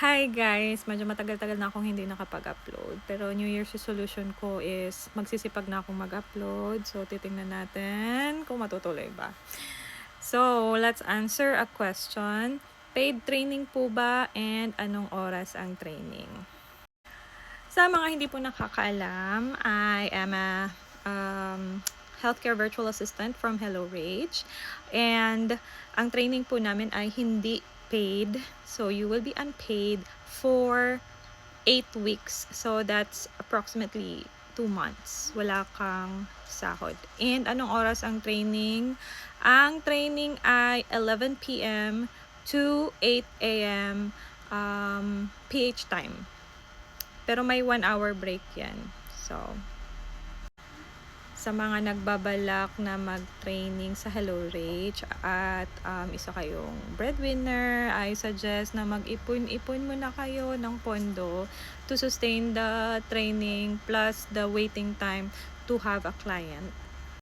Hi guys! Medyo matagal-tagal na akong hindi nakapag-upload. Pero New Year's resolution ko is magsisipag na akong mag-upload. So, titingnan natin kung matutuloy ba. So, let's answer a question. Paid training po ba and anong oras ang training? Sa mga hindi po nakakaalam, I am a healthcare virtual assistant from Hello Rage. And ang training po namin ay hindi paid. So you will be unpaid for 8 weeks. So that's approximately 2 months. Wala kang sahod. And anong oras ang training? Ang training ay 11 p.m. to 8 a.m. PH time. Pero may 1 hour break yan. So, sa mga nagbabalak na mag-training sa Hello Rage at isa kayong breadwinner, I suggest na mag-ipon-ipon muna kayo ng pondo to sustain the training plus the waiting time to have a client.